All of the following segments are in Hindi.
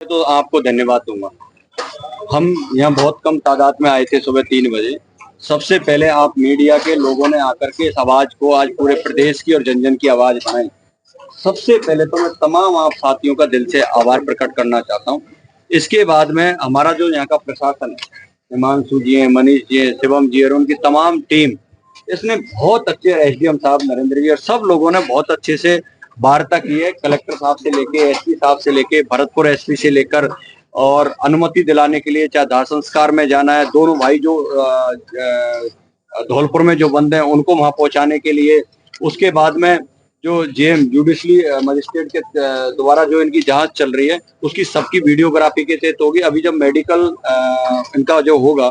तो आपको धन्यवाद दूंगा। हम यहाँ बहुत कम तादाद में आए थे सुबह 3 बजे। सबसे पहले आप मीडिया के लोगों ने आकर के इस आवाज को आज पूरे प्रदेश की और जन जन की आवाज बनाई। सबसे पहले तो मैं तमाम आप साथियों का दिल से आभार प्रकट करना चाहता हूँ। इसके बाद में हमारा जो यहाँ का प्रशासन है, हिमांशु जी हैं, मनीष जी हैं, शिवम जी और उनकी तमाम टीम, इसने बहुत अच्छे एसडीएम साहब, नरेंद्र जी और सब लोगों ने बहुत अच्छे से वार्ता की है। कलेक्टर साहब से लेके एसपी साहब से लेके भरतपुर एसपी से लेकर और अनुमति दिलाने के लिए चाहे दाह संस्कार में जाना है, दोनों भाई जो धौलपुर में जो बंद हैं उनको वहां पहुंचाने के लिए। उसके बाद में जो जेएम जुडिशली मजिस्ट्रेट के द्वारा जो इनकी जांच चल रही है उसकी सबकी वीडियोग्राफी के तहत होगी। अभी जब मेडिकल इनका जो होगा,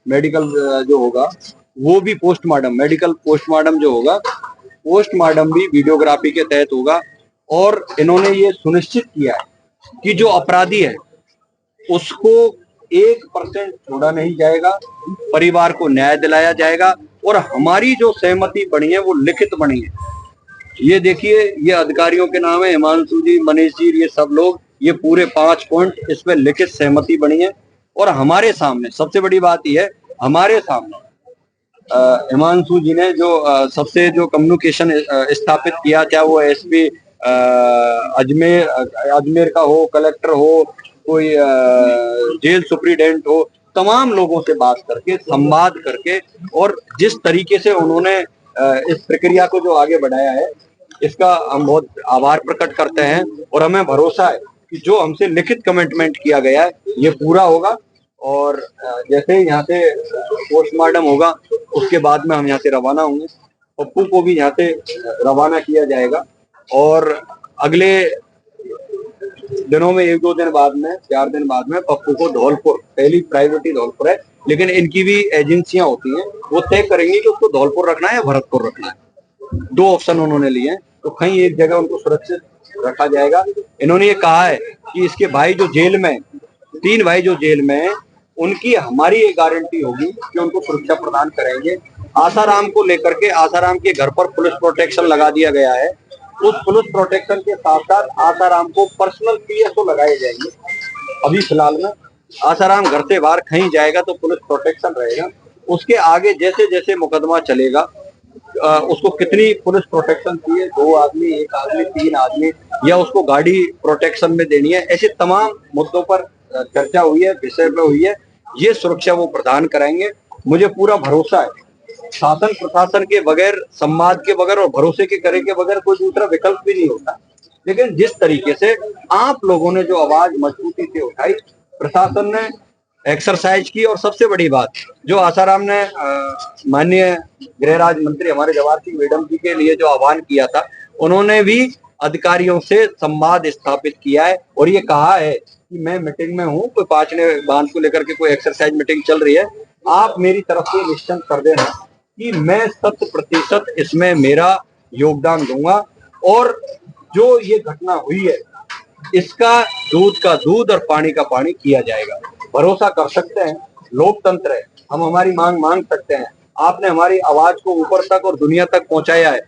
मेडिकल जो होगा वो भी पोस्टमार्टम, मेडिकल पोस्टमार्टम जो होगा, पोस्टमार्टम भी वीडियोग्राफी के तहत होगा। और इन्होंने ये सुनिश्चित किया है कि जो अपराधी है उसको 1% छोड़ा नहीं जाएगा, परिवार को न्याय दिलाया जाएगा। और हमारी जो सहमति बनी है वो लिखित बनी है। ये देखिए, ये अधिकारियों के नाम है, हिमांशु जी, मनीष जी, ये सब लोग, ये पूरे 5 पॉइंट इसमें लिखित सहमति बनी है। और हमारे सामने सबसे बड़ी बात यह है, हमारे सामने हिमांशु जी ने जो सबसे जो कम्युनिकेशन स्थापित किया, चाहे वो एसपी अजमेर का हो, कलेक्टर हो, कोई जेल सुप्रीडेंट हो, तमाम लोगों से बात करके, संवाद करके, और जिस तरीके से उन्होंने इस प्रक्रिया को जो आगे बढ़ाया है, इसका हम बहुत आभार प्रकट करते हैं। और हमें भरोसा है कि जो हमसे लिखित कमिटमेंट किया गया है ये पूरा होगा। और जैसे ही यहाँ से पोस्टमार्टम होगा उसके बाद में हम यहाँ से रवाना होंगे। पप्पू को भी यहाँ से रवाना किया जाएगा और अगले दिनों में 1-2 दिन बाद में, 4 दिन बाद में पप्पू को धौलपुर, पहली प्रायोरिटी धौलपुर है, लेकिन इनकी भी एजेंसियां होती हैं, वो तय करेंगी कि उसको धौलपुर रखना है या भरतपुर रखना है। 2 ऑप्शन उन्होंने लिए हैं, तो कहीं एक जगह उनको सुरक्षित रखा जाएगा। इन्होंने ये कहा है कि इसके भाई जो जेल में, 3 भाई जो जेल में है, उनकी हमारी ये गारंटी होगी कि उनको सुरक्षा प्रदान करेंगे। आसाराम को लेकर के, आसाराम के घर पर पुलिस प्रोटेक्शन लगा दिया गया है। उस पुलिस प्रोटेक्शन के साथ साथ आसाराम को पर्सनल पीएसओ लगाए जाएंगे। अभी फिलहाल में आसाराम घर से बाहर कहीं जाएगा तो पुलिस प्रोटेक्शन रहेगा। उसके आगे जैसे जैसे मुकदमा चलेगा, उसको कितनी पुलिस प्रोटेक्शन चाहिए, 2 आदमी, 1 आदमी, 3 आदमी, या उसको गाड़ी प्रोटेक्शन में देनी है, ऐसे तमाम मुद्दों पर चर्चा हुई है, विषय पे हुई है। ये सुरक्षा वो प्रदान कराएंगे। मुझे पूरा भरोसा है, शासन प्रशासन के बगैर, संवाद के बगैर और भरोसे के करे के बगैर कोई दूसरा विकल्प भी नहीं होता। लेकिन जिस तरीके से आप लोगों ने जो आवाज मजबूती से उठाई, प्रशासन ने एक्सरसाइज की, और सबसे बड़ी बात जो आसाराम ने माननीय गृह राज्य मंत्री हमारे जवाहर सिंह मैडम जी के लिए जो आह्वान किया था, उन्होंने भी अधिकारियों से संवाद स्थापित किया है और ये कहा है कि मैं मीटिंग में हूँ, कोई पांचने बांध को लेकर के कोई एक्सरसाइज मीटिंग चल रही है, आप मेरी तरफ से निश्चिंत कर देना कि मैं 100% इसमें मेरा योगदान दूंगा। और जो ये घटना हुई है इसका दूध का दूध और पानी का पानी किया जाएगा। भरोसा कर सकते हैं, लोकतंत्र है, हम हमारी मांग सकते हैं। आपने हमारी आवाज को ऊपर तक और दुनिया तक पहुंचाया है,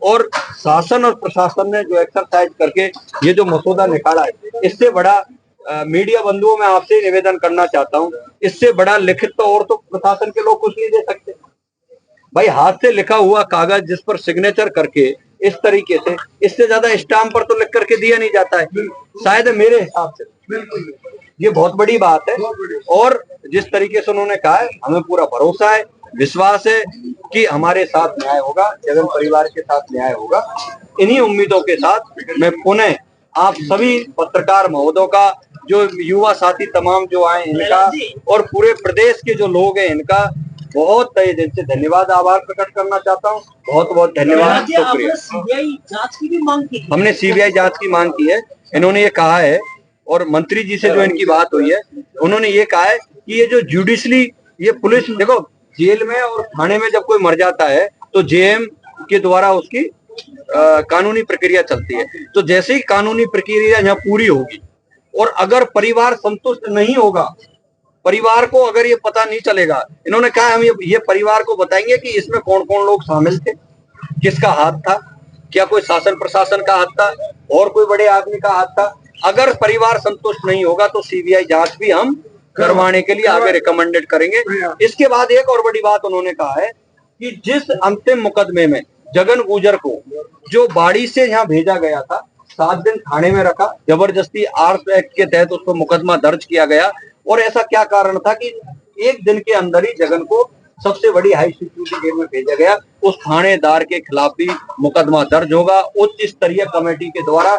और शासन और प्रशासन ने जो एक्सरसाइज करके ये जो मसौदा निकाला है, इससे बड़ा मीडिया बंधुओं में आपसे निवेदन करना चाहता हूं, इससे बड़ा लिखित तो और तो प्रशासन के लोग कुछ नहीं दे सकते भाई। हाथ से लिखा हुआ कागज जिस पर सिग्नेचर करके इस तरीके से, इससे ज्यादा स्टाम्प पर तो लिख करके दिया नहीं जाता है, शायद मेरे हिसाब से ये बहुत बड़ी बात है। और जिस तरीके से उन्होंने कहा है, हमें पूरा भरोसा है, विश्वास है कि हमारे साथ न्याय होगा, जगन परिवार के साथ न्याय होगा। इन्हीं उम्मीदों के साथ मैं पुनः आप सभी पत्रकार महोदयों का, जो युवा साथी तमाम जो आए इनका, और पूरे प्रदेश के जो लोग हैं इनका बहुत तहे दिल से धन्यवाद, आभार प्रकट करना चाहता हूँ। बहुत बहुत धन्यवाद, शुक्रिया। सीबीआई जांच की भी मांग की, हमने सीबीआई जांच की मांग की है। इन्होंने ये कहा है, और मंत्री जी से जो इनकी बात हुई है, उन्होंने ये कहा है कि ये जो जुडिशली, ये पुलिस, देखो जेल में और थाने में जब कोई मर जाता है तो जेएम के द्वारा उसकी कानूनी प्रक्रिया चलती है। तो जैसे ही कानूनी प्रक्रिया यहाँ पूरी होगी और अगर परिवार संतुष्ट नहीं होगा, परिवार को अगर ये पता नहीं चलेगा, इन्होंने कहा हम ये परिवार को बताएंगे कि इसमें कौन कौन लोग शामिल थे, किसका हाथ था, क्या कोई शासन प्रशासन का हाथ था और कोई बड़े आदमी का हाथ था, अगर परिवार संतुष्ट नहीं होगा तो सीबीआई जांच भी हम करवाने के लिए आगे रिकमेंडेड करेंगे। इसके बाद एक और बड़ी बात उन्होंने कहा है कि जिस अंतिम मुकदमे में जगन गुर्जर को जो बाड़ी से यहाँ भेजा गया था, 7 दिन थाने में रखा, जबरदस्ती आर्म्स एक्ट के तहत उसको मुकदमा दर्ज किया गया, और ऐसा क्या कारण था कि एक दिन के अंदर ही जगन को सबसे बड़ी हाई सिक्योरिटी जेल में भेजा गया। उस थानेदार के खिलाफ भी मुकदमा दर्ज होगा। उच्च स्तरीय कमेटी के द्वारा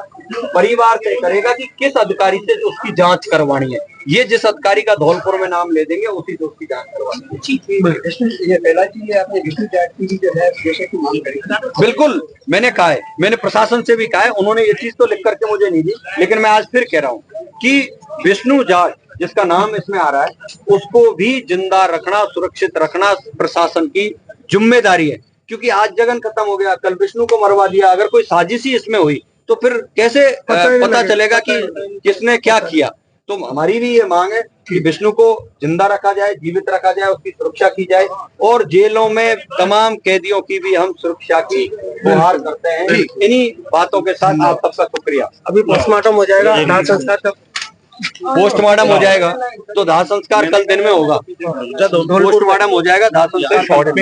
परिवार तय करेगा कि किस अधिकारी से उसकी जांच करवानी है। ये जिस अधिकारी का धौलपुर में नाम ले देंगे उसी से उसकी जांच करवानी है। इसमें ये पहला चीज है, आपने विष्णु जाट की भी जो है पेशे की मांग करी। बिल्कुल, मैंने कहा है, मैंने प्रशासन से भी कहा है, उन्होंने ये चीज तो लिख करके मुझे नहीं दी, लेकिन मैं आज फिर कह रहा हूँ कि विष्णु जाट जिसका नाम इसमें आ रहा है, उसको भी जिंदा रखना, सुरक्षित रखना प्रशासन की जिम्मेदारी है। क्योंकि आज जगन खत्म हो गया, कल विष्णु को मरवा दिया, अगर कोई साजिश ही इसमें हुई तो फिर कैसे पता चलेगा कि किसने क्या किया। तो हमारी भी ये मांग है कि विष्णु को जिंदा रखा जाए, जीवित रखा जाए, उसकी सुरक्षा की जाए, और जेलों में तमाम कैदियों की भी हम सुरक्षा की गुहार करते हैं। इन्हीं बातों के साथ आप सबका शुक्रिया। अभी पोस्टमार्टम हो जाएगा, दाह संस्कार कब? पोस्टमार्टम हो जाएगा तो दाह संस्कार कल दिन में होगा। पोस्टमार्टम हो जाएगा, दाह संस्कार